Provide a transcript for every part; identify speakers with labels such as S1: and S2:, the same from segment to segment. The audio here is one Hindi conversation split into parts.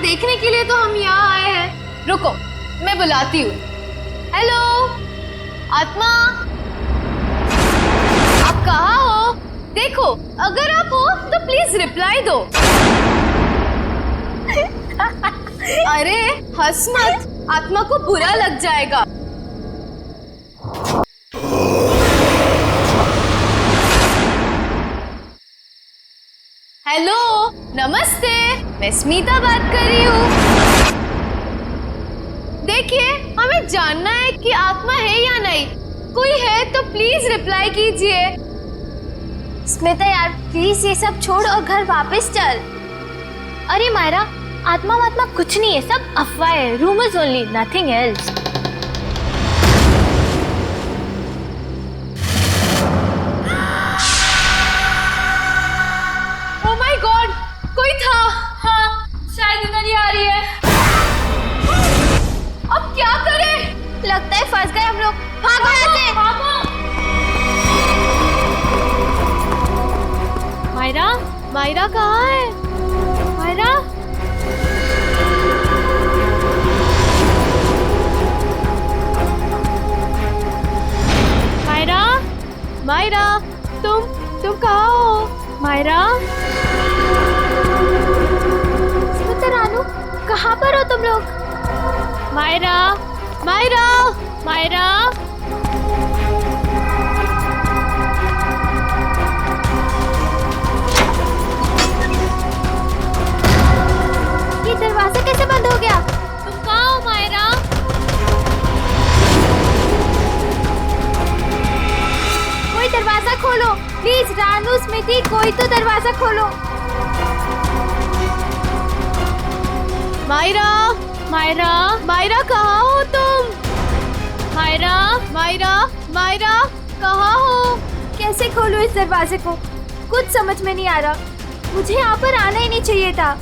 S1: देखने के लिए तो हम यहाँ आए हैं। रुको, मैं बुलाती हूँ। हेलो आत्मा, आप कहाँ हो? देखो, अगर आप हो तो प्लीज रिप्लाई दो। अरे हंस मत, आत्मा को बुरा लग जाएगा। हेलो, नमस्ते, मैं स्मिता बात कर रही हूँ। देखिए, हमें जानना है कि आत्मा है या नहीं। कोई है तो प्लीज रिप्लाई कीजिए।
S2: स्मिता यार, प्लीज ये सब छोड़ और घर वापस चल। अरे मायरा, आत्मा वात्मा कुछ नहीं है, सब अफवाह है, rumours only, nothing else.
S1: Oh my God, कोई था। हाँ, शायद इधर ही आ रही है। अब क्या करें?
S2: लगता है फंस गए हम लोग। भागो यहाँ से।
S1: मायरा, मायरा कहाँ है? मायरा, मायरा, मायरा, तुम कहाँ हो? मायरा,
S2: स्मिता रानू, कहाँ पर हो तुम लोग?
S1: मायरा, मायरा, मायरा।
S2: ये दरवाजा कैसे बंद हो गया?
S1: तुम कहाँ हो मायरा?
S2: कोई दरवाजा खोलो प्लीज। रानू, स्मिति, कोई तो दरवाजा खोलो।
S1: मायरा, मायरा, मायरा कहाँ हो तुम? मायरा, मायरा, मायरा कहाँ हो?
S2: कैसे खोलूं इस दरवाजे को? कुछ समझ में नहीं आ रहा। मुझे यहाँ पर आना ही नहीं चाहिए था।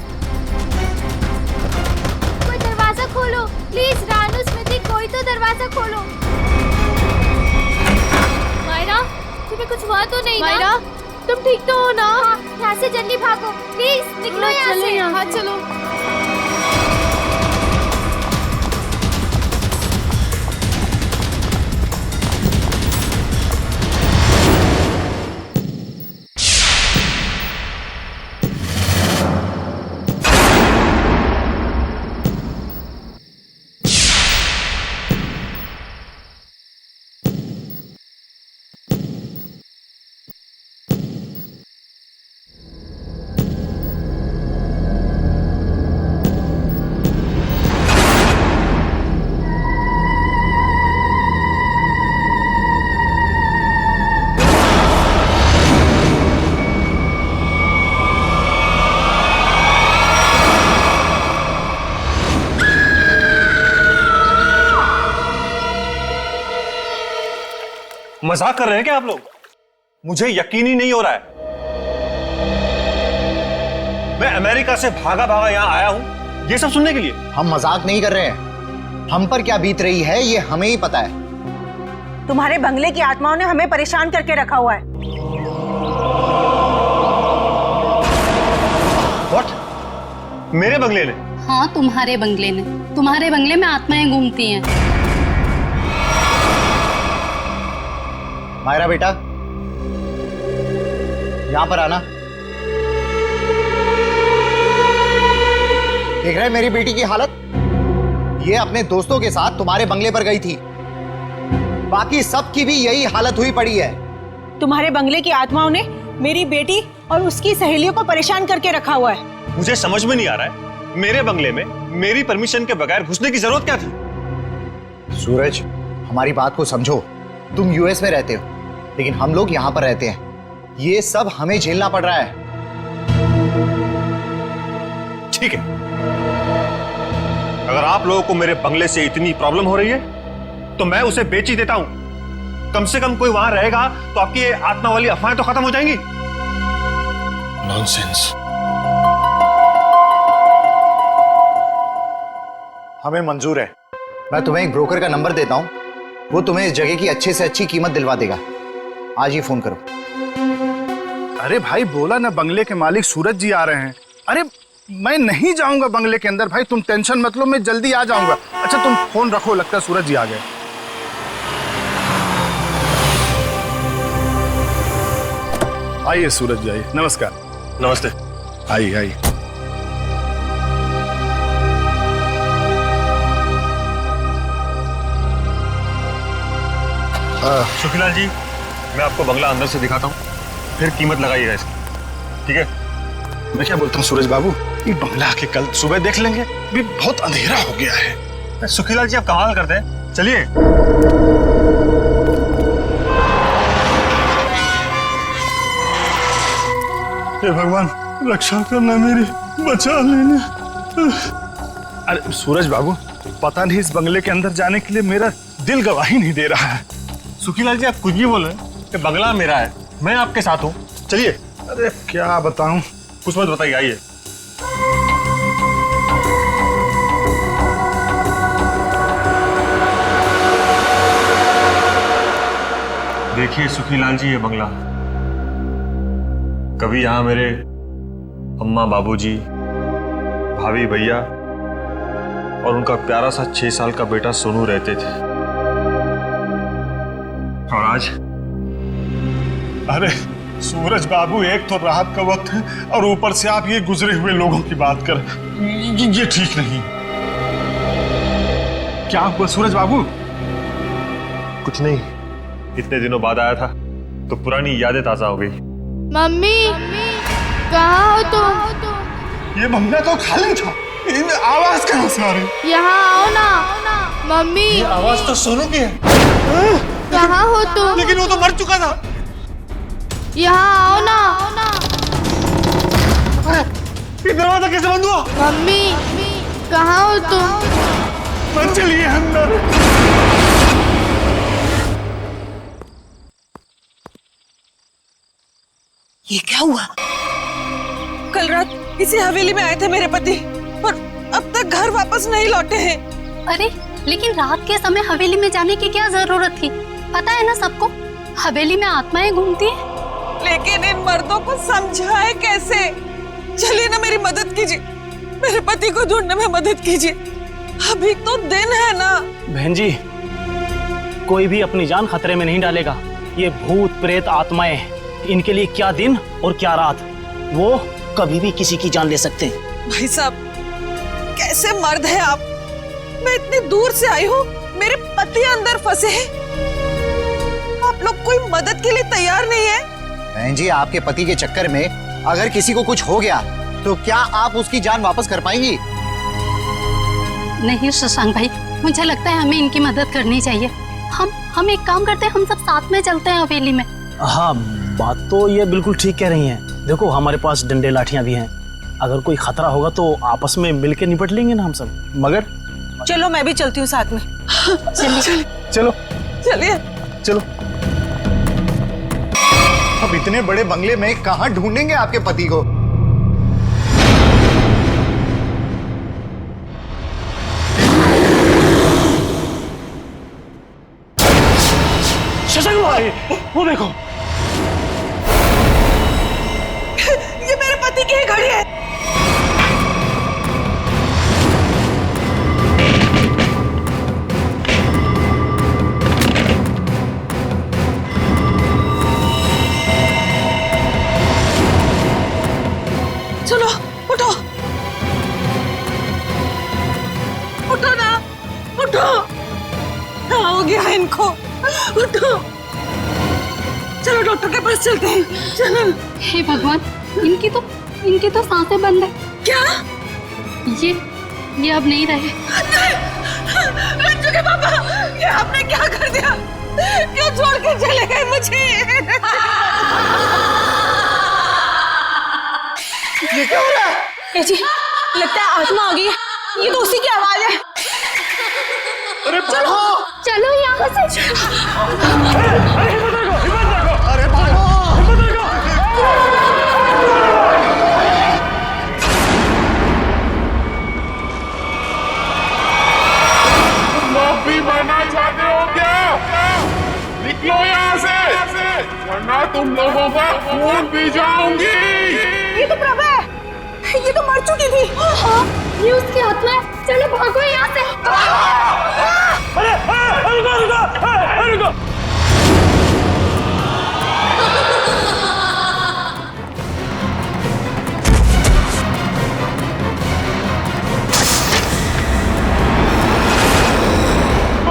S2: कोई दरवाजा खोलो प्लीज। रानू, स्मिति, कोई तो दरवाजा खोलो।
S1: मायरा,
S2: तुम्हें कुछ हुआ तो नहीं
S1: मायरा,
S2: ना?
S1: तुम ठीक तो हो ना?
S2: हाँ, यहाँ से जल्दी भागो प्लीज, निकलो यहाँ
S1: चलो
S2: से।
S1: यहाँ। हाँ चलो।
S3: मजाक कर रहे हैं क्या आप लोग? मुझे यकीन ही नहीं हो रहा है। मैं अमेरिका से भागा भागा यहां आया हूं ये सब सुनने के लिए।
S4: हम मजाक नहीं कर रहे हैं। हम पर क्या बीत रही है ये हमें ही पता है।
S5: तुम्हारे बंगले की आत्माओं ने हमें परेशान करके रखा हुआ है।
S3: व्हाट? मेरे बंगले ने?
S6: हाँ, तुम्हारे बंगले ने। तुम्हारे बंगले में आत्माएं घूमती हैं।
S4: मायरा बेटा, यहां पर आना। देख रहे हैं मेरी बेटी की हालत? ये अपने दोस्तों के साथ तुम्हारे बंगले पर गई थी। बाकी सबकी भी यही हालत हुई पड़ी है।
S5: तुम्हारे बंगले की आत्माओं ने मेरी बेटी और उसकी सहेलियों को परेशान करके रखा हुआ है।
S3: मुझे समझ में नहीं आ रहा है, मेरे बंगले में मेरी परमिशन के बगैर घुसने की जरूरत क्या थी?
S4: सूरज, हमारी बात को समझो। तुम यूएस में रहते हो लेकिन हम लोग यहां पर रहते हैं। ये सब हमें झेलना पड़ रहा है।
S3: ठीक है, अगर आप लोगों को मेरे बंगले से इतनी प्रॉब्लम हो रही है तो मैं उसे बेच ही देता हूं। कम से कम कोई वहां रहेगा तो आपकी ये आत्मा वाली अफवाहें तो खत्म हो जाएंगी। नॉनसेंस।
S4: हमें मंजूर है। मैं तुम्हें एक ब्रोकर का नंबर देता हूं, वो तुम्हें इस जगह की अच्छे से अच्छी कीमत दिलवा देगा। आज ही फोन करो।
S7: अरे भाई, बोला ना बंगले के मालिक सूरज जी आ रहे हैं। अरे मैं नहीं जाऊंगा बंगले के अंदर भाई, तुम टेंशन मत लो, मैं जल्दी आ जाऊंगा। अच्छा तुम फोन रखो, लगता है सूरज जी आ गए। आइए सूरज जी, आइए। नमस्कार।
S3: नमस्ते।
S7: आइए आइए।
S3: सुखीलाल जी, मैं आपको बंगला अंदर से दिखाता हूँ, फिर कीमत लगाइएगा इसकी, ठीक है?
S7: मैं क्या बोलता हूँ सूरज बाबू, ये बंगला के कल सुबह देख लेंगे, भी बहुत अंधेरा हो गया है।
S3: सुखीलाल जी आप कमाल करते हैं, चलिए।
S7: हे भगवान, रक्षा करना मेरी, बचा लेना। अरे सूरज बाबू, पता नहीं इस बंगले के अंदर जाने के लिए मेरा दिल गवाही नहीं दे रहा है।
S3: सुखीलाल जी आप कुछ भी बोल रहे हैं कि बंगला मेरा है, मैं आपके साथ हूँ, चलिए।
S7: अरे क्या बताऊं,
S3: कुछ मत बताइए, आइए। देखिए सुखीलाल जी, ये बंगला, कभी यहाँ मेरे अम्मा बाबूजी, भाभी भैया और उनका प्यारा सा 6 साल का बेटा सोनू रहते थे, और आज
S7: अरे सूरज बाबू, एक तो रात का वक्त है और ऊपर से आप ये गुजरे हुए लोगों की बात कर, ये ठीक नहीं। क्या हुआ सूरज बाबू?
S3: कुछ नहीं, इतने दिनों बाद आया था तो पुरानी यादें ताजा हो गई।
S1: मम्मी, कहाँ हो तुम?
S7: ये बंगला तो खाली था, आवाज कहाँ से आ रही?
S1: यहाँ आओ ना। मम्मी,
S3: ये आवाज तो सोनू की है।
S1: कहाँ हो तुम?
S3: लेकिन वो तो मर चुका था।
S1: यहाँ आओ ना।
S3: ये दरवाजा कैसे बंद हुआ?
S1: मम्मी, कहाँ हो तुम?
S7: मत चलिए अंदर।
S5: ये क्या हुआ? कल रात इसी हवेली में आए थे मेरे पति और अब तक घर वापस नहीं लौटे हैं।
S6: अरे लेकिन रात के समय हवेली में जाने की क्या जरूरत थी? पता है ना सबको, हवेली में आत्माएं घूमती हैं।
S5: लेकिन इन मर्दों को समझाए कैसे? चलिए ना, मेरी मदद कीजिए, मेरे पति को ढूंढने में मदद कीजिए, अभी तो दिन है ना।
S8: बहन जी, कोई भी अपनी जान खतरे में नहीं डालेगा। ये भूत प्रेत आत्माएं, इनके लिए क्या दिन और क्या रात, वो कभी भी किसी की जान ले सकते हैं।
S5: भाई साहब, कैसे मर्द है आप? मैं इतनी दूर से आई हूँ, मेरे पति अंदर फंसे हैं, आप लोग कोई मदद के लिए तैयार नहीं है?
S4: बहन जी, आपके पति के चक्कर में अगर किसी को कुछ हो गया तो क्या आप उसकी जान वापस कर पाएंगी?
S6: नहीं शशांक भाई, मुझे लगता है हमें इनकी मदद करनी चाहिए। हम एक काम करते हैं, हम सब साथ में चलते हैं हवेली में।
S8: हाँ, बात तो ये बिल्कुल ठीक कह रही हैं। देखो हमारे पास डंडे लाठियां भी हैं, अगर कोई खतरा होगा तो आपस में मिलके निपट लेंगे ना हम सब।
S7: मगर
S5: चलो मैं भी चलती हूँ साथ में।
S6: चलिए
S7: चलो
S5: चलिए
S7: चलो।
S4: अब इतने बड़े बंगले में कहाँ ढूंढेंगे आपके पति को?
S8: शशांक भाई, वो देखो,
S5: ये मेरे पति की ही घड़ी है। चलो उठो, उठो ना, उठो, क्या हो गया इनको? उठो, चलो डॉक्टर के पास चलते हैं, चलो।
S6: हे भगवान, इनकी तो सांसें बंद है।
S5: क्या?
S6: ये अब नहीं रहे।
S5: रंजू के पापा, ये आपने क्या कर दिया? क्यों छोड़ के चले गए मुझे?
S4: ये क्या हो रहा है?
S5: ए जी, लगता है आत्मा आ गई है, ये तो उसी की आवाज है।
S7: अरे चलो
S1: चलो यहाँ से।
S4: अरे भागो!
S9: माफी मांगना चाहते हो क्या? निकलो यहाँ से, वरना तुम लोगों का खून पी जाऊंगी।
S5: ये तो प्रभु है, ये तो मर चुकी थी।
S6: हाँ, ये उसकी आत्मा है। चलो भागो यहाँ से।
S7: अरे रुको रुको रुको।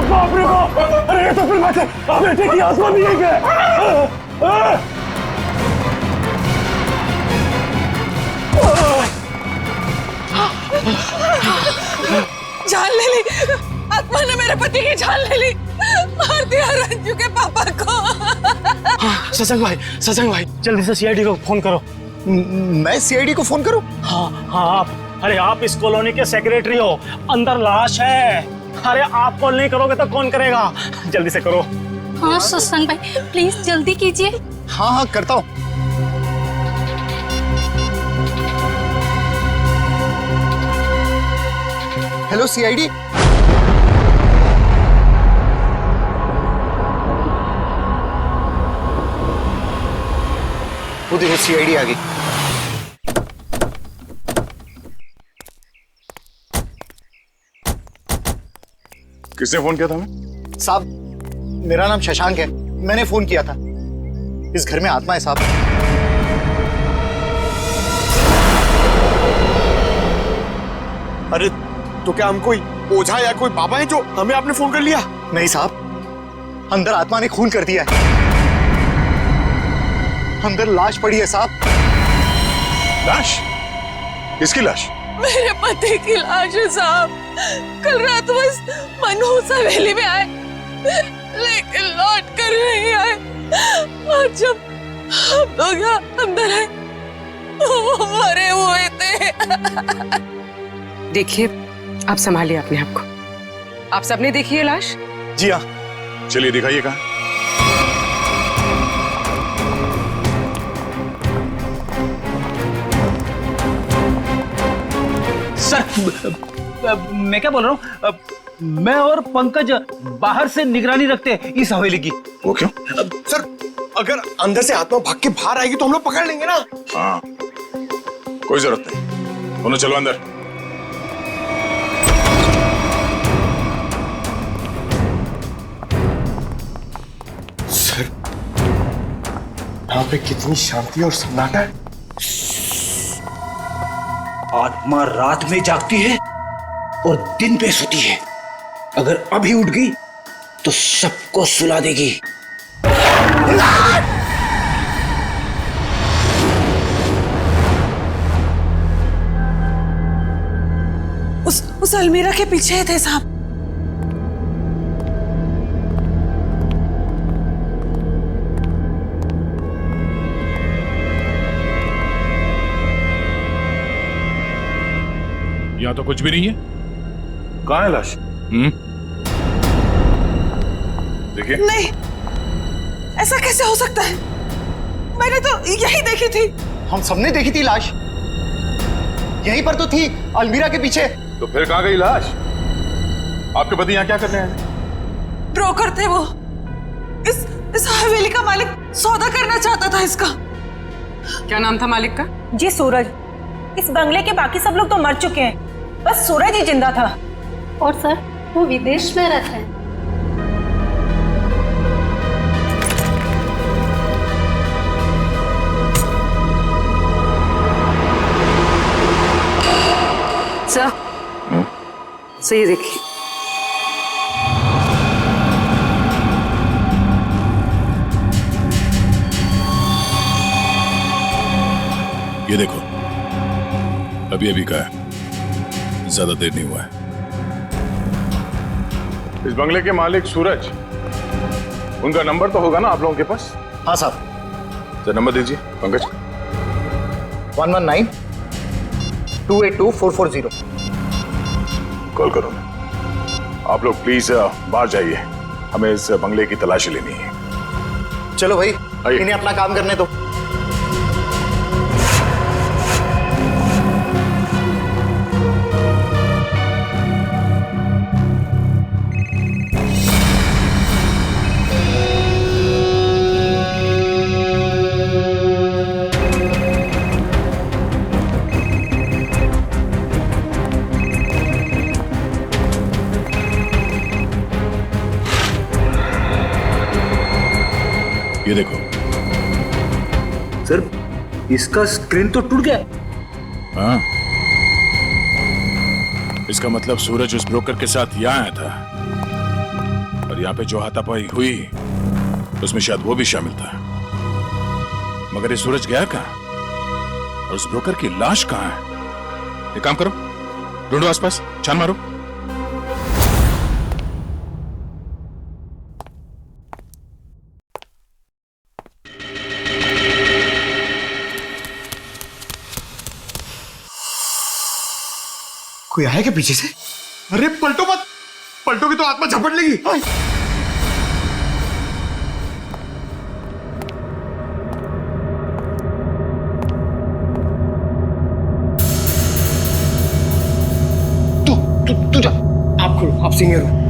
S7: बाप रे बाप, अरे ये तो फिर बेटे की आत्मा भी है क्या?
S5: जान ले ली, आत्मा ने मेरे पति की जान ले ली, मार दिया रंजू के पापा को।
S8: सत्संग भाई जल्दी से सीआईडी को फोन करो।
S4: मैं सीआईडी को फोन करूं?
S8: हाँ आप, अरे आप इस कॉलोनी के सेक्रेटरी हो, अंदर लाश है। अरे आप कॉल नहीं करोगे तो कौन करेगा? जल्दी से करो।
S6: हाँ सत्संग भाई, प्लीज जल्दी कीजिए।
S4: हाँ हाँ करता हूं। Hello CID. वो देखो सीआईडी आ गई।
S9: किसने फोन किया था हमें?
S4: साहब मेरा नाम शशांक है, मैंने फोन किया था। इस घर में आत्मा है साहब।
S9: अरे तो क्या हम कोई ओझा या कोई बाबा है जो हमें आपने फोन कर लिया?
S4: नहीं साहब, अंदर आत्मा ने खून कर दिया है। अंदर लाश पड़ी है साहब।
S9: लाश? किसकी लाश?
S5: मेरे पति की लाश है साहब। कल रात बस मनहूस हवेली में आए, लेकिन लौट कर नहीं आए। और जब हम लोग यहाँ अंदर आए वो मरे हुए थे।
S10: देखिए, आप संभालिए अपने आप को। आप सबने देखी है लाश?
S4: जी हाँ।
S9: चलिए दिखाइए कहाँ।
S8: सर मैं क्या बोल रहा हूँ, मैं और पंकज बाहर से निगरानी रखते हैं इस हवेली की।
S9: वो क्यों? सर अगर अंदर से आत्मा भाग के बाहर आएगी तो हम लोग पकड़ लेंगे ना। हाँ कोई जरूरत नहीं, दोनों चलो अंदर। सर यहाँ पे कितनी शांति और सन्नाटा है।
S8: आत्मा रात में जागती है और दिन पे सोती है। अगर अभी उठ गई तो सबको सुला देगी।
S5: उस अलमीरा के पीछे थे साहब।
S9: यहाँ तो कुछ भी नहीं है। कहाँ है लाश? देखिए।
S5: नहीं, ऐसा कैसे हो सकता है? मैंने तो यही देखी थी।
S4: हम सबने देखी थी लाश, यहीं पर तो थी, अलमीरा के पीछे।
S9: तो फिर कहाँ गई लाश? आपके पति यहाँ क्या करने आए?
S5: ब्रोकर थे वो। इस हवेली का मालिक सौदा करना चाहता था इसका।
S10: क्या नाम था मालिक का?
S11: जी सूरज। इस बंगले के बाकी सब लोग तो मर चुके हैं, बस सूरज ही जिंदा था।
S6: और सर वो विदेश में रहता है।
S10: सर ये देखिए।
S9: ये देखो, अभी अभी का है, ज्यादा देर नहीं हुआ है। इस बंगले के मालिक सूरज, उनका नंबर तो होगा ना आप लोगों के पास?
S4: हाँ साहब।
S9: तो नंबर दीजिए पंकज।
S4: 119-282-440।
S9: कॉल करो। आप लोग प्लीज बाहर जाइए, हमें इस बंगले की तलाशी लेनी है।
S4: चलो भाई,
S9: आइए।
S4: इन्हें अपना काम करने दो।
S9: ये देखो।
S8: सर इसका स्क्रीन तो टूट गया।
S9: हाँ, इसका मतलब सूरज उस ब्रोकर के साथ यहाँ आया था और यहाँ पे जो हाथापाई हुई उसमें शायद वो भी शामिल था। मगर ये सूरज गया कहाँ और उस ब्रोकर की लाश कहाँ है? एक काम करो, ढूंढो आसपास, छान मारो। कोई आया क्या पीछे से? अरे पलटो मत, पलटोगी तो आत्मा झपट लेगी। तू जा, आप खोलो, आप सीनियर हो।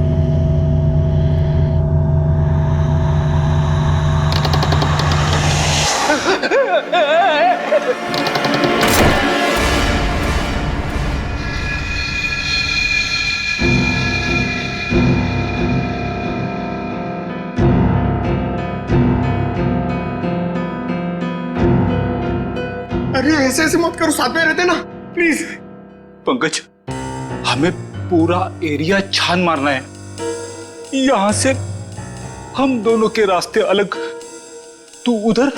S9: अरे ऐसे मत करो, साथ में रहते ना प्लीज।
S7: पंकज, हमें पूरा एरिया छान मारना है। यहां से हम दोनों के रास्ते अलग, तू उधर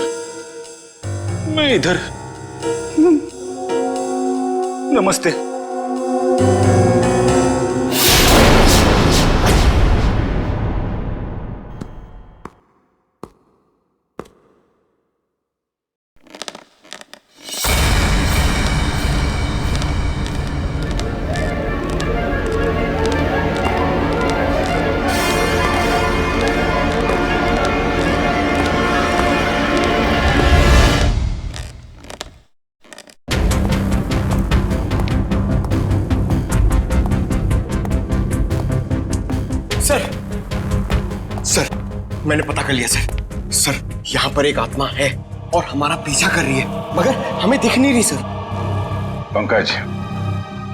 S7: मैं इधर। नमस्ते।
S9: सर, मैंने पता कर लिया सर। सर, यहाँ पर एक आत्मा है और हमारा पीछा कर रही है, मगर हमें दिख नहीं रही सर।
S12: पंकज,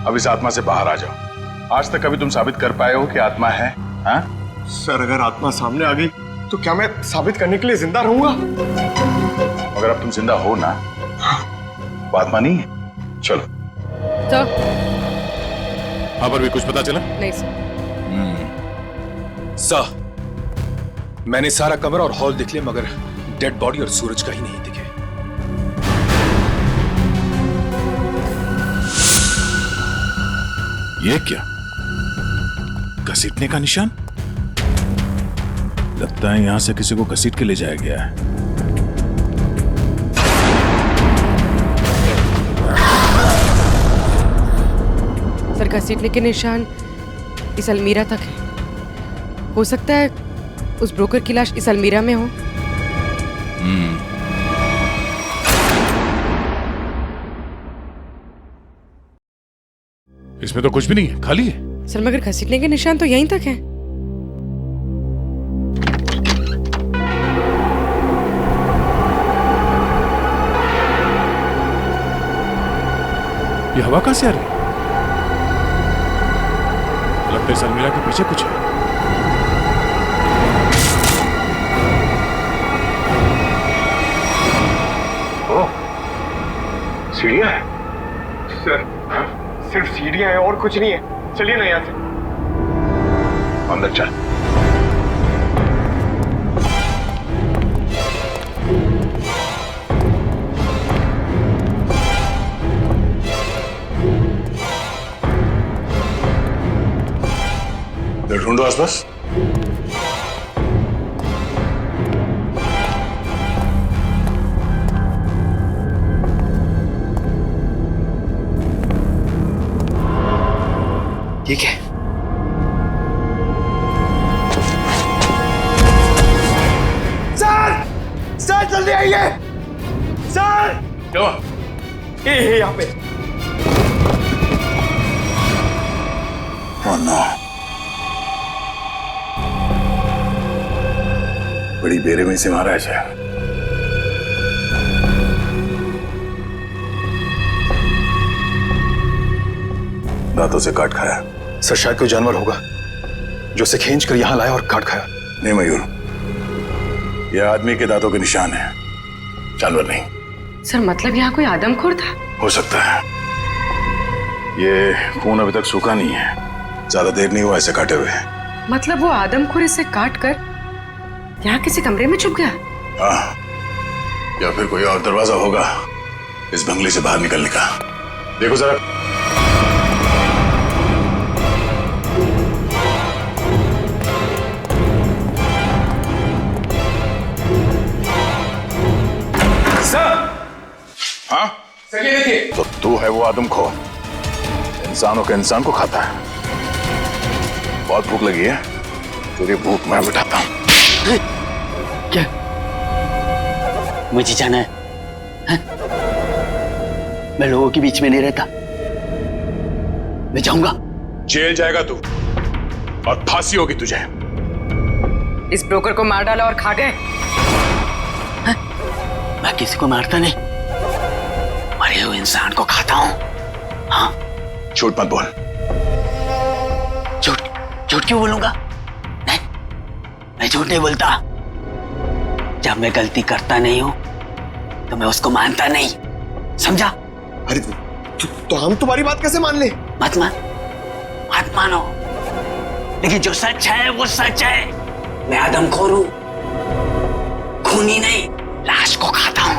S12: अब इस आत्मा से बाहर आ जाओ। आज तक कभी तुम साबित कर पाए हो कि आत्मा है? हाँ?
S9: सर, अगर आत्मा सामने आ गई तो क्या मैं साबित करने के लिए जिंदा रहूंगा?
S12: अगर अब तुम जिंदा हो ना, वो आत्मा नहीं है। चलो।
S10: तो
S9: हाँ, पर भी कुछ पता चला?
S10: नहीं सर।
S13: सर, मैंने सारा कमरा और हॉल देख लिया, मगर डेड बॉडी और सूरज का ही नहीं दिखे।
S9: ये क्या? घसीटने का निशान? लगता है यहां से किसी को घसीट के ले जाया गया है।
S10: सर, घसीटने के निशान इस अलमीरा तक है। हो सकता है उस ब्रोकर की लाश इस अलमीरा में हो।
S9: इसमें तो कुछ भी नहीं है, खाली है।
S10: सर, मगर घसीटने के निशान तो यहीं तक है।
S9: ये हवा कहां से आ रही है? लगता है इस अलमीरा के पीछे कुछ है।
S12: सीढ़ियां है?
S9: सर, सिर्फ सीढ़ियां हैं और कुछ नहीं है। चलिए ना यहाँ से।
S12: अंदर चल। ढूंढो आसपास।
S9: ये क्या है? सर! सर, जल्दी आइए! सर!
S12: क्या?
S9: ये यहाँ पे।
S12: Oh no! बड़ी बेरहमी से मारा है।
S9: दांतों से काट खाया।
S13: सर, शायद कोई जानवर होगा जो उसे खींच कर यहां लाया और काट खाया।
S12: नहीं मयूर,
S9: यह आदमी के दांतों के निशान है, जानवर नहीं।
S10: सर मतलब यहाँ कोई आदमखोर था?
S9: हो सकता है। ये खून अभी तक सूखा नहीं है, ज्यादा देर नहीं हुआ ऐसे काटे हुए।
S10: मतलब वो आदमखोर इसे काट कर यहाँ किसी कमरे में छुप गया?
S9: हाँ, या फिर कोई और दरवाजा होगा इस बंगले से बाहर निकलने का। देखो जरा। हाँ?
S13: सर ये देखिए।
S9: तो तू है वो आदमखोर, इंसानों के इंसान को खाता है। बहुत भूख लगी है, तेरी भूख मैं मिटाता हूँ।
S14: क्या मुझे जाना है? हाँ? मैं लोगों के बीच में नहीं रहता, मैं जाऊंगा।
S9: जेल जाएगा तू और फांसी होगी तुझे।
S10: इस ब्रोकर को मार डाला और खा गए?
S14: हाँ? मैं किसी को मारता नहीं, मरे हुए इंसान को खाता हूं। हाँ?
S9: झूठ मत बोल।
S14: झूठ क्यों बोलूंगा? नहीं, मैं झूठ नहीं बोलता। जब मैं गलती करता नहीं हूं तो मैं उसको मानता नहीं, समझा?
S15: अरे तो हम तुम्हारी बात कैसे मान ले?
S14: मत मानो, लेकिन जो सच है वो सच है। मैं आदमखोर हूं, खूनी नहीं, लाश को खाता हूं,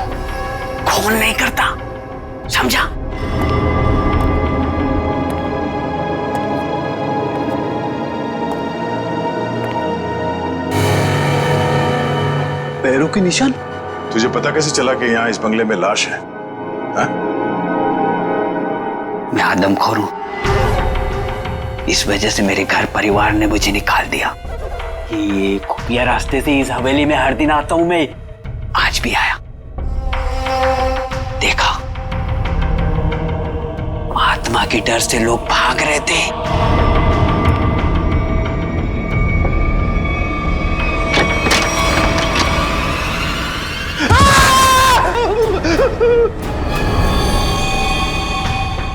S14: खून नहीं करता, समझा?
S9: पैरों के निशान? तुझे पता कैसे चला कि यहाँ इस बंगले में लाश है? हा?
S14: मैं आदमखोर हूं, इस वजह से मेरे घर परिवार ने मुझे निकाल दिया। ये खुफिया रास्ते से इस हवेली में हर दिन आता हूं मैं, आज भी आया। देखा, आत्मा के डर से लोग भाग रहे थे।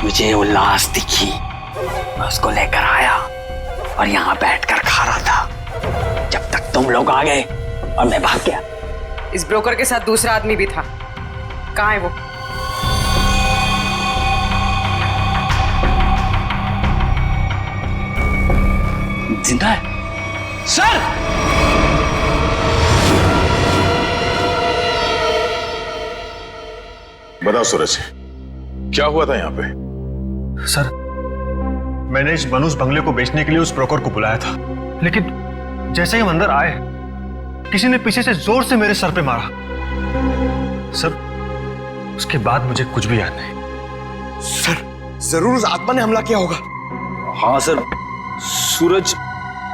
S14: मुझे वो लाश दिखी, मैं उसको लेकर आया और यहाँ बैठकर खा रहा था जब तक तुम लोग आ गए और मैं भाग गया।
S10: इस ब्रोकर के साथ दूसरा आदमी भी था, कहाँ है वो?
S14: जिंदा है? सर!
S9: बताओ सूरज, क्या हुआ था यहाँ पे?
S3: सर, मैंने इस मनुष्य बंगले को बेचने के लिए उस ब्रोकर को बुलाया था, लेकिन जैसे ही हम अंदर आए, किसी ने पीछे से जोर से मेरे सर पे मारा। सर, उसके बाद मुझे कुछ भी याद नहीं।
S15: सर, जरूर उस आत्मा ने हमला किया होगा।
S13: हाँ सर, सूरज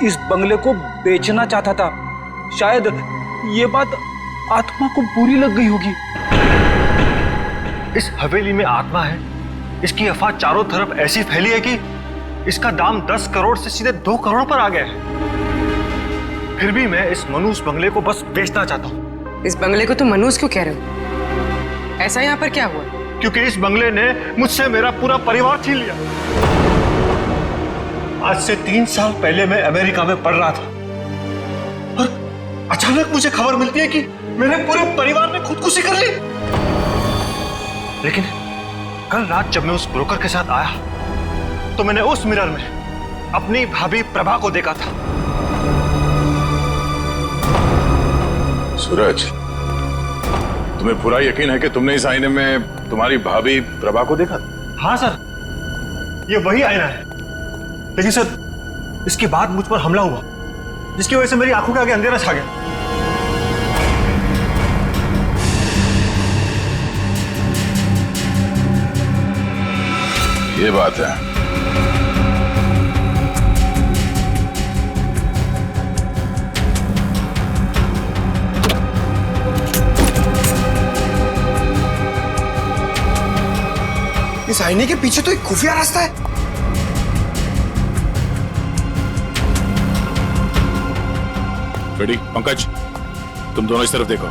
S13: इस बंगले को बेचना चाहता था। शायद ये बात आत्मा को बुरी लग गई होगी।
S3: इस हवेली में आत्मा है, इसकी अफवाह चारों तरफ ऐसी फैली है कि इसका दाम 10 करोड़ से सीधे 2 करोड़ पर आ गया है। फिर भी मैं इस मनुष्य बंगले को बस बेचना चाहता हूँ।
S10: इस बंगले को तुम मनुष्य क्यों कह रहे हो? ऐसा यहाँ पर क्या हुआ?
S3: क्योंकि इस बंगले ने मुझसे मेरा पूरा परिवार छीन लिया। आज से 3 साल पहले मैं अमेरिका में पढ़ रहा था और अचानक मुझे खबर मिलती है कि मेरे पूरे परिवार ने खुदकुशी कर ली। लेकिन कल रात जब मैं उस ब्रोकर के साथ आया तो मैंने उस मिरर में अपनी भाभी प्रभा को देखा था।
S9: सूरज, तुम्हें पूरा यकीन है कि तुमने इस आईने में तुम्हारी भाभी प्रभा को देखा?
S3: हाँ सर, ये वही आईना है। लेकिन सर, इसके बाद मुझ पर हमला हुआ, जिसकी वजह से मेरी आंखों के आगे अंधेरा छा गया।
S9: ये बात है।
S15: इस आईने के पीछे तो एक खुफिया रास्ता है।
S9: बेटी, पंकज, तुम दोनों इस तरफ देखो।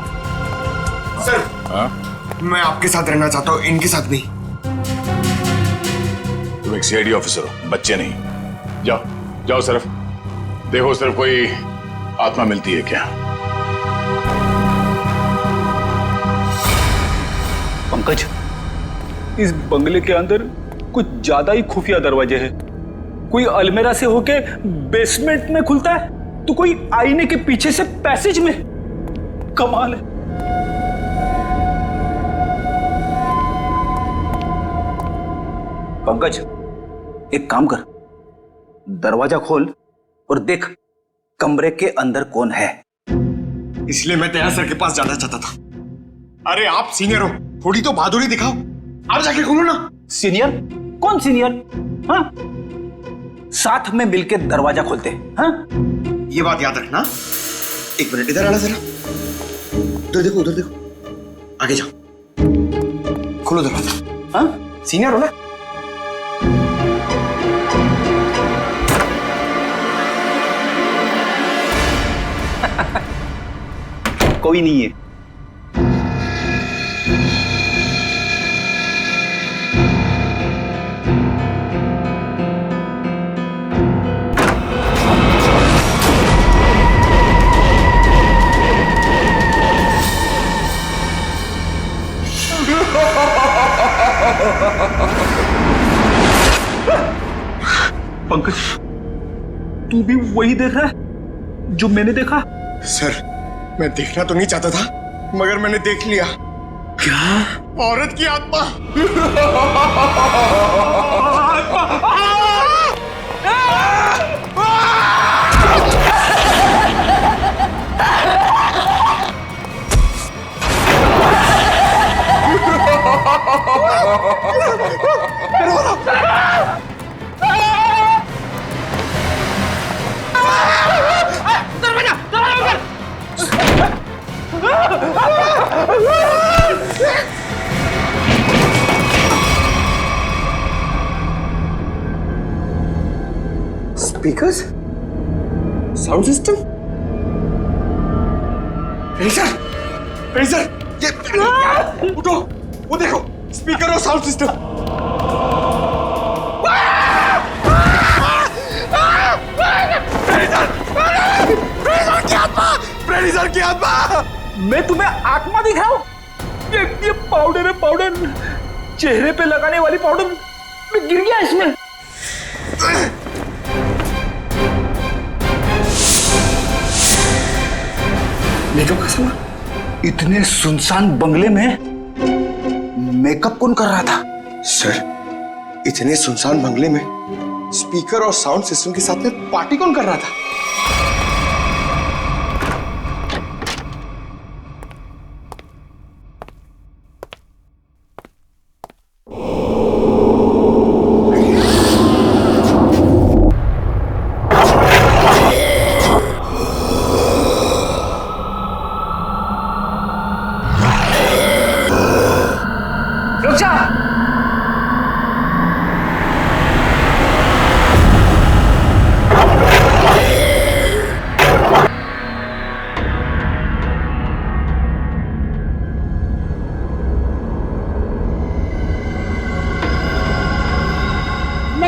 S15: सर,
S9: हाँ?
S15: मैं आपके साथ रहना चाहता हूँ, इनके साथ नहीं।
S9: तुम एक सीआईडी ऑफिसर हो, बच्चे नहीं। जाओ जाओ, सिर्फ देखो, सिर्फ कोई आत्मा मिलती है क्या।
S13: पंकज, इस बंगले के अंदर कुछ ज्यादा ही खुफिया दरवाजे हैं। कोई अलमेरा से होके बेसमेंट में खुलता है, तो कोई आईने के पीछे से पैसेज में। कमाल है। पंकज, एक काम कर, दरवाजा खोल और देख कमरे के अंदर कौन है।
S15: इसलिए मैं तैयार सर के पास जाना चाहता था। अरे आप सीनियर हो, थोड़ी तो बहादुरी दिखाओ, आप जाके खोलो ना।
S13: सीनियर? कौन सीनियर? हाँ, साथ में मिलके दरवाजा खोलते। हाँ,
S15: ये बात याद रखना। एक मिनट इधर आना जरा, उधर देखो, उधर देखो, आगे जाओ, खोलो दरवाजा।
S13: हाँ,
S15: सीनियर हो ना।
S13: कोई नहीं है। पंकज, तू भी वही देख रहा है जो मैंने देखा?
S15: सर, मैं देखना तो नहीं चाहता था, मगर मैंने देख लिया।
S13: क्या?
S15: औरत की आत्मा। स्पीकर्स, साउंड सिस्टम, फ्रीजर, ये उठो, वो देखो, स्पीकर और साउंड सिस्टम। फ्रीजर की आत्मा।
S13: मैं तुम्हें आत्मा दिख रहा हूं? ये पाउडर है, पाउडर, चेहरे पे लगाने वाली पाउडर। मैं गिर गया इसमें। मेकअप का सामान? इतने सुनसान बंगले में मेकअप कौन कर रहा था?
S15: सर, इतने सुनसान बंगले में स्पीकर और साउंड सिस्टम के साथ में पार्टी कौन कर रहा था?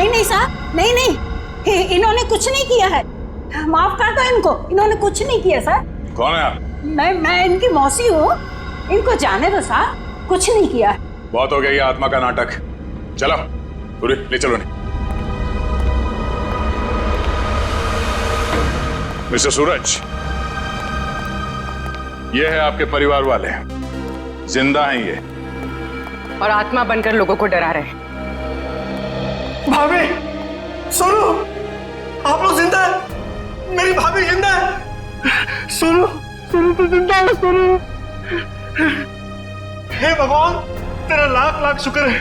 S11: नहीं साहब, नहीं, इन्होंने कुछ नहीं किया है। माफ कर दो इनको, इन्होंने कुछ नहीं किया सर।
S9: कौन है आप?
S11: मैं इनकी मौसी हूँ, इनको जाने दो साहब, कुछ नहीं किया है।
S9: बहुत हो गया ये आत्मा का नाटक। चलो पूरी ले चलो। नहीं मिस्टर सूरज, ये है आपके परिवार वाले, जिंदा हैं ये,
S10: और आत्मा बनकर लोगों को डरा रहे हैं।
S15: भाभी, सुनो, आप लोग जिंदा है, मेरी भाभी जिंदा है। सुनो तो जिंदा है, सुनो। हे भगवान, तेरा लाख लाख शुक्र है,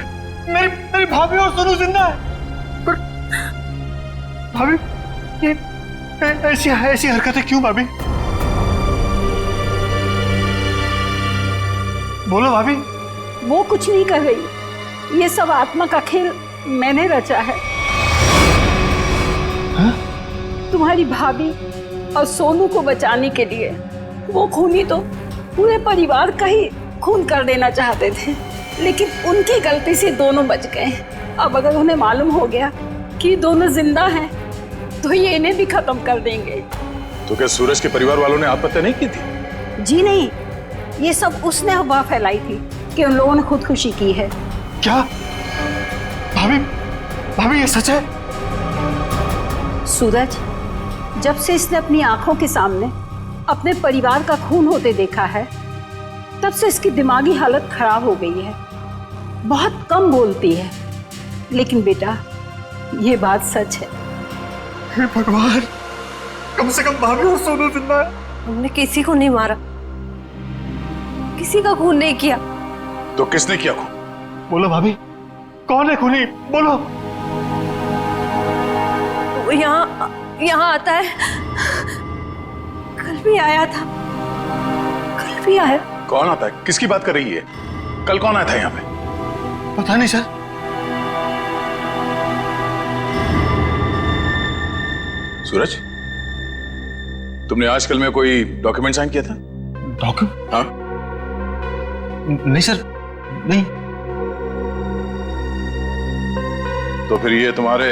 S15: मेरी भाभी और सुनो जिंदा है। पर भाभी, ये ऐसी हरकतें क्यों भाभी? बोलो भाभी।
S11: वो कुछ नहीं कर रही, ये सब आत्मा का खेल मैंने रचा है।
S15: हा?
S11: तुम्हारी भाभी और सोनू को बचाने के लिए वो खूनी तो पूरे परिवार का ही खून कर देना चाहते थे, लेकिन उनकी गलती से दोनों बच गए। अब अगर उन्हें मालूम हो गया कि दोनों जिंदा हैं, तो ये इन्हें भी खत्म कर देंगे।
S9: तो क्या सूरज के परिवार वालों ने आत्महत्या नहीं की थी?
S11: जी नहीं, ये सब उसने अफवाह फैलाई थी। कि उन लोगों ने खुदकुशी की है।
S15: क्या भाभी, भाभी ये सच है?
S11: सूरज, जब से इसने अपनी आंखों के सामने अपने परिवार का खून होते देखा है, तब से इसकी दिमागी हालत खराब हो गई है। बहुत कम बोलती है, लेकिन बेटा ये बात सच है।
S15: हे भगवान, कम से कम भाभी और सोनू जिंदा है।
S5: हमने किसी को नहीं मारा, किसी का खून नहीं किया।
S12: तो किसने किया खून?
S15: बोलो भाभी, कौन है खूनी? बोलो।
S5: वो यहाँ आता है, कल भी आया था, कल भी आया।
S12: कौन आता है? किसकी बात कर रही है? कल कौन आया था यहाँ पे?
S15: पता नहीं सर।
S12: सूरज, तुमने आजकल में कोई डॉक्यूमेंट साइन किया था?
S15: डॉक्यूमेंट?
S12: हाँ।
S15: नहीं सर, नहीं।
S12: तो फिर ये तुम्हारे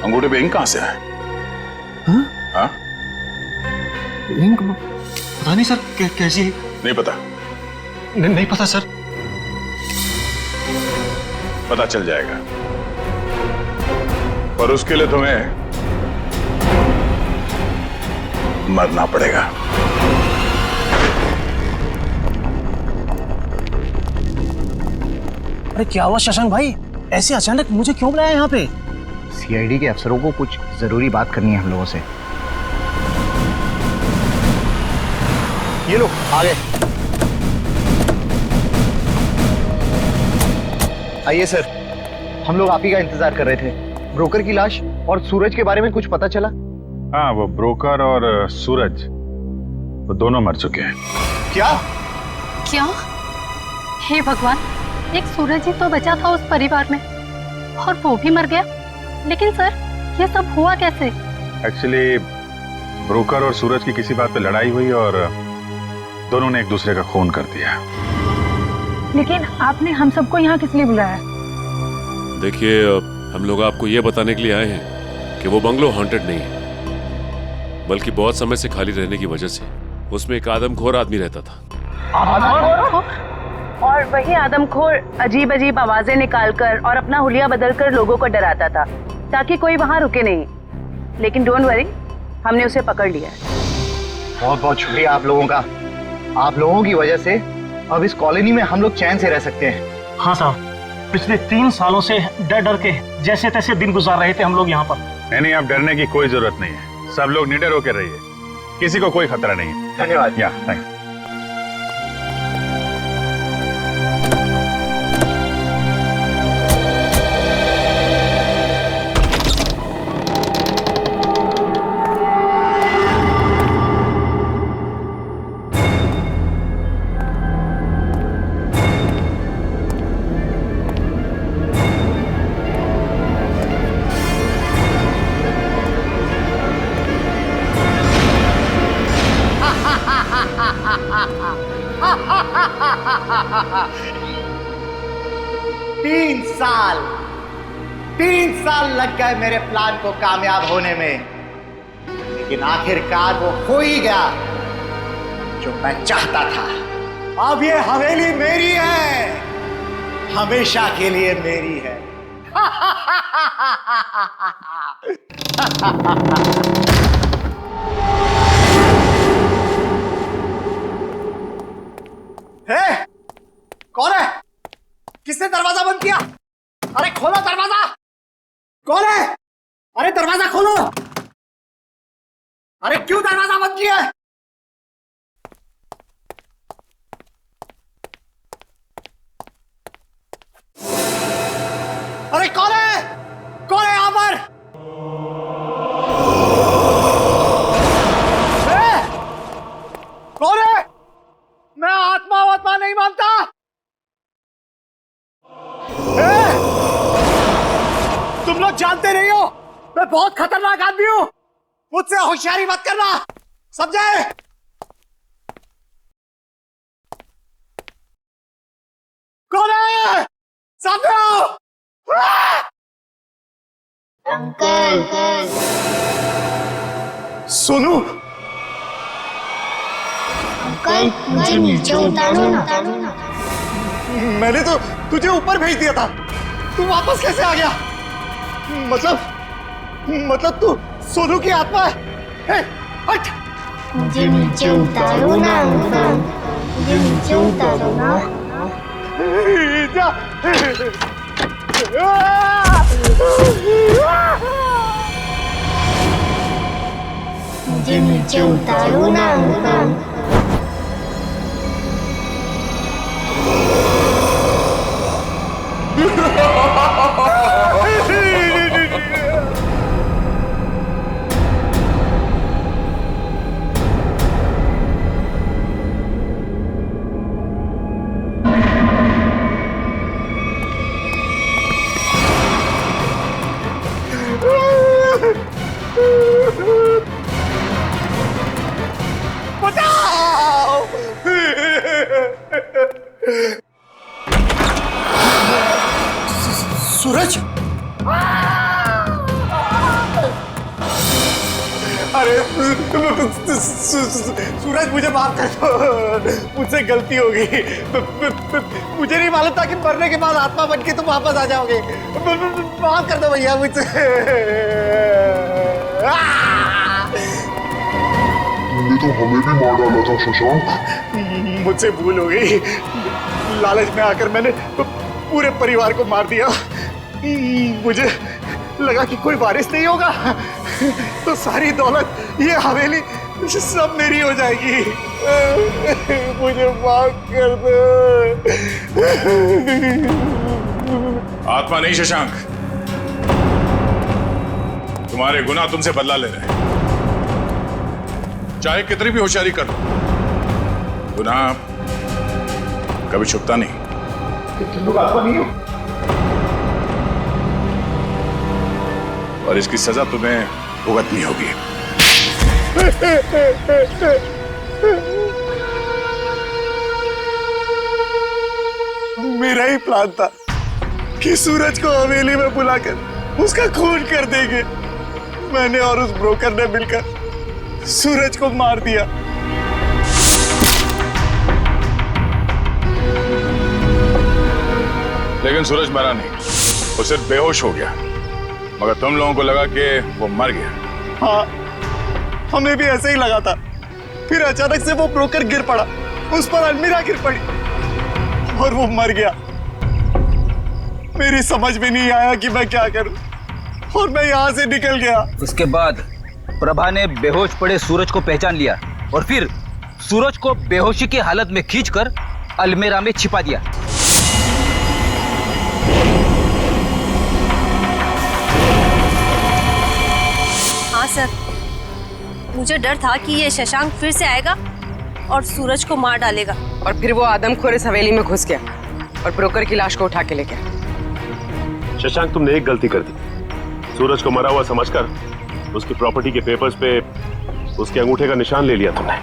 S12: अंगूठे पे इंक कहां से आया? हाँ?
S15: इंक पता नहीं सर, कैसी?
S12: नहीं पता?
S15: नहीं पता सर।
S12: पता चल जाएगा, पर उसके लिए तुम्हें मरना पड़ेगा।
S8: अरे क्या हुआ शशांक भाई, ऐसे अचानक मुझे क्यों बुलाया यहाँ पे?
S4: सीआईडी के अफसरों को कुछ जरूरी बात करनी है हम लोगों से। ये लो आगे आइए सर, हम लोग आप ही का इंतजार कर रहे थे। ब्रोकर की लाश और सूरज के बारे में कुछ पता चला?
S12: हाँ, वो ब्रोकर और सूरज वो दोनों मर चुके हैं।
S4: क्या?
S6: क्या? हे भगवान, एक सूरज ही तो बचा था उस परिवार में और वो भी मर गया। लेकिन सर, ये सब हुआ कैसे?
S12: एक्चुअली ब्रोकर और सूरज की किसी बात पे लड़ाई हुई और दोनों ने एक दूसरे का खून कर दिया।
S5: लेकिन आपने हम सबको यहाँ किस लिए बुलाया?
S16: देखिए, हम लोग आपको ये बताने के लिए आए हैं कि वो बंगलो हॉन्टेड नहीं है, बल्कि बहुत समय से खाली रहने की वजह से उसमें एक आदमखोर आदमी रहता था।
S17: और वही आदमखोर अजीब अजीब आवाजें निकालकर और अपना हुलिया बदलकर लोगों को डराता था ताकि कोई वहां रुके नहीं। लेकिन डोंट वरी, हमने उसे पकड़ लिया है।
S4: बहुत बहुत शुक्रिया आप लोगों का। आप लोगों की वजह से अब इस कॉलोनी में हम लोग चैन से रह सकते हैं।
S8: हाँ साहब, पिछले 3 सालों से डर डर के जैसे तैसे दिन गुजार रहे थे हम लोग यहाँ पर।
S12: नहीं, अब डरने की कोई जरूरत नहीं है। सब लोग निडर होकर रहिए, किसी को कोई खतरा नहीं है।
S4: धन्यवाद।
S12: या थैंक यू।
S4: तीन साल लग गए मेरे प्लान को कामयाब होने में, लेकिन आखिरकार वो हो ही गया जो मैं चाहता था। अब ये हवेली मेरी है, हमेशा के लिए मेरी है। कौन है? किसने दरवाजा बंद किया? अरे खोलो दरवाजा! कौन है? अरे दरवाजा खोलो! अरे क्यों दरवाजा बंद किया? अरे कौन है? कौन है यहां पर? कौन है? मैं आत्मा नहीं मानता। तुम लोग जानते नहीं हो मैं बहुत खतरनाक आदमी हूं, मुझसे होशियारी मत करना, समझे? कौन है? सामने आओ।
S2: अंकल।
S15: सोनू,
S2: अंकल मुझे नीचे उतारो ना।
S4: मैंने तो तुझे ऊपर भेज दिया था, तू वापस कैसे आ गया? मतलब तू सोनू की आत्मा है? हट!
S2: मुझे नीचे उतारो ना अंकल, मुझे नीचे उतारो ना।
S4: जा!
S2: मुझे नीचे उतारो ना अंकल।
S4: सूरज! अरे सूरज, मुझे माफ कर दो, मुझसे गलती हो गई। मुझे नहीं मालूम था कि मरने के बाद आत्मा बन के तुम वापस आ जाओगे। माफ कर दो भैया मुझसे।
S18: तुमने तो हमें भी मार डाला था शशांक।
S4: मुझसे भूल हो गई, लालच में आकर मैंने पूरे परिवार को मार दिया। मुझे लगा कि कोई वारिस नहीं होगा तो सारी दौलत, ये हवेली सब मेरी हो जाएगी। मुझे माफ कर दो।
S9: आत्मा नहीं शशांक, तुम्हारे गुनाह तुमसे बदला ले रहे हैं। चाहे कितनी भी होशियारी कर लो, गुनाह कभी छुपता नहीं।
S4: तुम लोग आत्मा नहीं हो
S9: और इसकी सजा तुम्हें भुगतनी होगी।
S4: मेरा ही प्लान था कि सूरज को हवेली में बुलाकर उसका खून कर देंगे। मैंने और उस ब्रोकर ने मिलकर सूरज को मार दिया।
S9: लेकिन सूरज मरा नहीं, वो सिर्फ बेहोश हो गया, मगर तुम लोगों को लगा कि वो मर गया।
S4: हाँ, हमें भी ऐसे ही लगा था। फिर अचानक से वो ब्रोकर गिर पड़ा, उस पर अलमीरा गिर पड़ी और वो मर गया। मेरी समझ में नहीं आया कि मैं क्या करूं और मैं यहाँ से निकल गया।
S19: इसके बाद प्रभा ने बेहोश पड़े सूरज को पहचान लिया और फिर सूरज को बेहोशी की हालत में खींचकर अलमीरा में छिपा दिया।
S20: हाँ सर, मुझे डर था कि ये शशांक फिर से आएगा और सूरज को मार डालेगा।
S10: और फिर वो आदमखोर इस हवेली में घुस गया और ब्रोकर की लाश को उठा के ले गया।
S21: शशांक, तुमने एक गलती कर दी। सूरज को मरा हुआ समझकर उसकी प्रॉपर्टी के पेपर्स पे उसके अंगूठे का निशान ले लिया तुमने।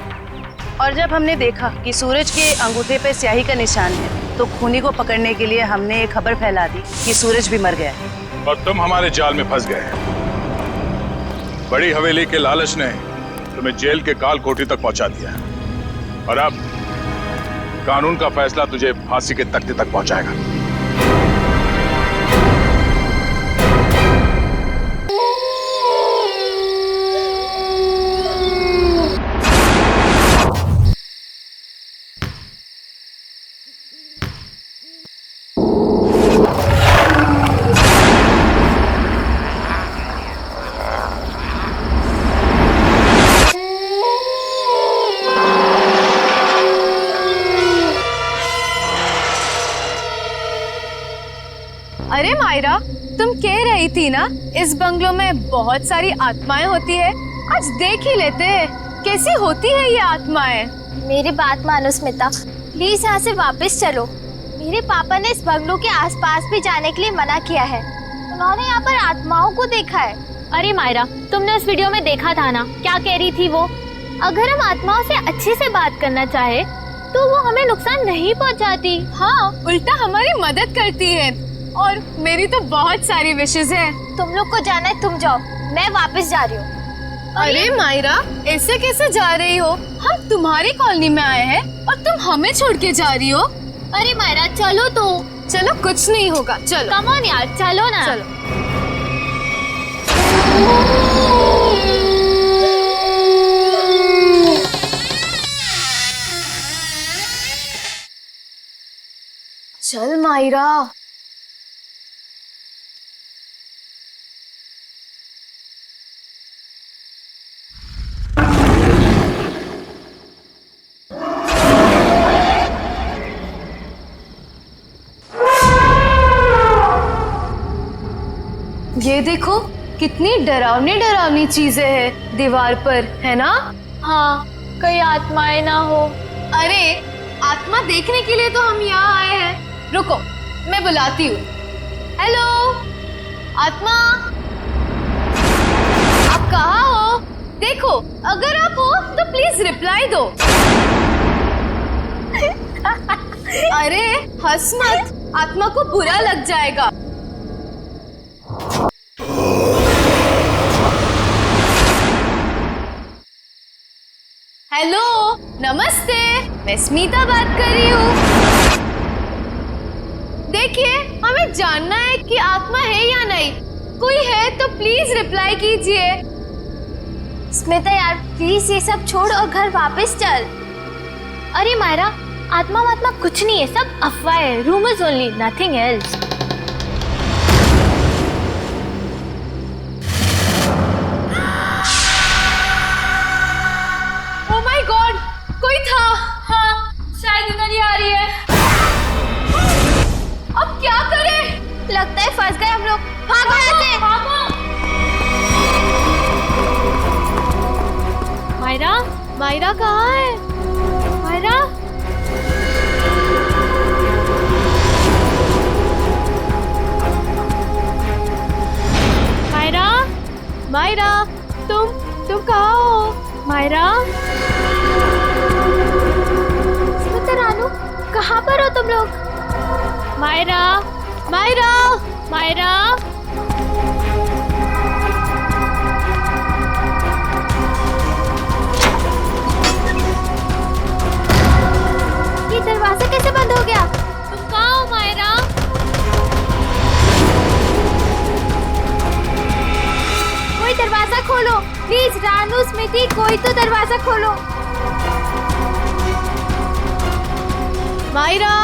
S17: और जब हमने देखा कि सूरज के अंगूठे पे स्याही का निशान है, तो खूनी को पकड़ने के लिए हमने एक खबर फैला दी कि सूरज भी मर गया है।
S9: और तुम हमारे जाल में फंस गए। बड़ी हवेली के लालच ने तुम्हें जेल के काल कोठरी तक पहुंचा दिया और अब कानून का फैसला तुझे फांसी के तख्ते तक पहुंचाएगा।
S1: अरे मायरा, तुम कह रही थी ना इस बंगलों में बहुत सारी आत्माएं होती है। आज देख ही लेते हैं कैसी होती है ये आत्माएं।
S2: मेरी बात मानो स्मिता, प्लीज यहाँ से वापस चलो। मेरे पापा ने इस बंगलों के आसपास भी जाने के लिए मना किया है। उन्होंने यहाँ पर आत्माओं को देखा है।
S22: अरे मायरा, तुमने उस वीडियो में देखा था ना, क्या कह रही थी वो? अगर हम आत्माओं से अच्छे से बात करना चाहे तो वो हमें नुकसान नहीं पहुँचाती।
S1: हाँ, उल्टा हमारी मदद करती है। और मेरी तो बहुत सारी विशेष है।
S2: तुम लोग को जाना है, तुम जाओ, मैं वापस जा रही हूँ।
S1: अरे मायरा, ऐसे कैसे जा रही हो? हम तुम्हारी कॉलोनी में आए हैं और तुम हमें छोड़ के जा रही हो।
S2: अरे मायरा चलो तो।
S1: चलो कुछ नहीं होगा, चलो।
S2: कम ऑन यार, चलो ना।
S1: चलो। चल मायरा। ये देखो कितनी डरावनी डरावनी चीजें हैं दीवार पर, है ना?
S2: हाँ, कहीं आत्माएं ना हो।
S1: अरे आत्मा देखने के लिए तो हम यहाँ आए हैं। रुको, मैं बुलाती हूँ। हेलो आत्मा, आप कहाँ हो? देखो, अगर आप हो तो प्लीज रिप्लाई दो। अरे हंस मत, आत्मा को बुरा लग जाएगा। हेलो, नमस्ते, मैं स्मिता बात कर रही हूँ। देखिए, हमें जानना है कि आत्मा है या नहीं। कोई है तो प्लीज रिप्लाई कीजिए।
S2: स्मिता यार प्लीज ये सब छोड़ और घर वापस चल। अरे मायरा, आत्मा वात्मा कुछ नहीं है, सब अफवाह है, rumours only, nothing else.
S1: Oh my God, कोई था। हाँ, शायद इधर ही आ रही है। अब क्या करें?
S2: लगता है फंस गए हम लोग। भागो यहाँ से।
S1: मायरा, मायरा कहाँ है? मायरा, मायरा, मायरा, तुम कहाँ हो? मायरा,
S2: स्मिता रानू, कहाँ पर हो तुम लोग?
S1: मायरा, मायरा, मायरा।
S2: ये दरवाजा कैसे बंद हो गया?
S1: तुम कहाँ हो मायरा?
S2: कोई दरवाजा खोलो प्लीज। रानू, स्मिति, कोई तो दरवाजा खोलो।
S1: मायरा,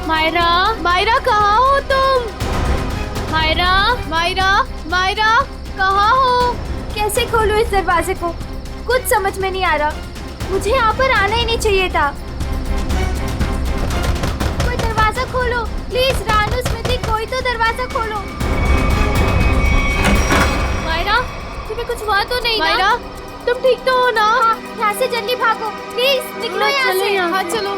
S1: मायरा, मायरा कहाँ हो तुम? मायरा, मायरा, मायरा कहाँ हो?
S2: कैसे खोलूं इस दरवाजे को? कुछ समझ में नहीं आ रहा। मुझे यहाँ पर आना ही नहीं चाहिए था। कोई दरवाजा खोलो प्लीज। रानू, स्मिति, कोई तो दरवाजा खोलो।
S1: मायरा,
S2: तुम्हें कुछ हुआ तो नहीं
S1: मायरा,
S2: ना?
S1: तुम ठीक तो हो ना?
S2: हाँ, यहाँ से जल्दी भागो प्लीज, निकलो यहाँ से।
S1: हाँ चलो।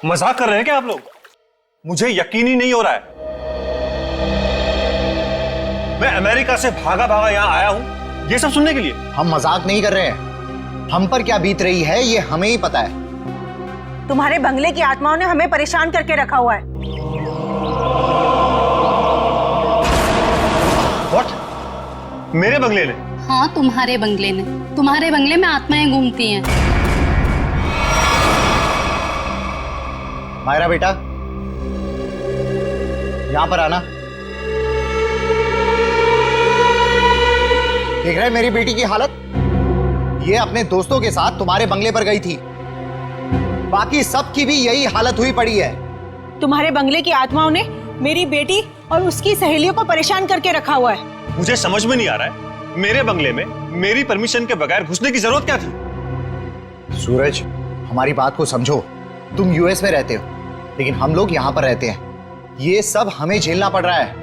S3: मजाक कर रहे हैं क्या आप लोग? मुझे यकीन ही नहीं हो रहा है। मैं अमेरिका से भागा भागा यहां आया हूं ये सब सुनने के लिए।
S4: हम मजाक नहीं कर रहे हैं। हम पर क्या बीत रही है ये हमें ही पता है।
S7: तुम्हारे बंगले की आत्माओं ने हमें परेशान करके रखा हुआ है।
S3: What? मेरे बंगले ने?
S6: हाँ, तुम्हारे बंगले ने। तुम्हारे बंगले में आत्माएं घूमती हैं।
S4: मायरा बेटा, यहां पर आना। देख रहे मेरी बेटी की हालत? ये अपने दोस्तों के साथ तुम्हारे बंगले पर गई थी। बाकी सबकी भी यही हालत हुई पड़ी है।
S7: तुम्हारे बंगले की आत्माओं ने मेरी बेटी और उसकी सहेलियों को परेशान करके रखा हुआ है।
S3: मुझे समझ में नहीं आ रहा है मेरे बंगले में मेरी परमिशन के बगैर घुसने की जरूरत क्या थी?
S4: सूरज, हमारी बात को समझो। तुम यूएस में रहते हो, लेकिन हम लोग यहाँ पर रहते हैं। ये सब हमें झेलना पड़ रहा है।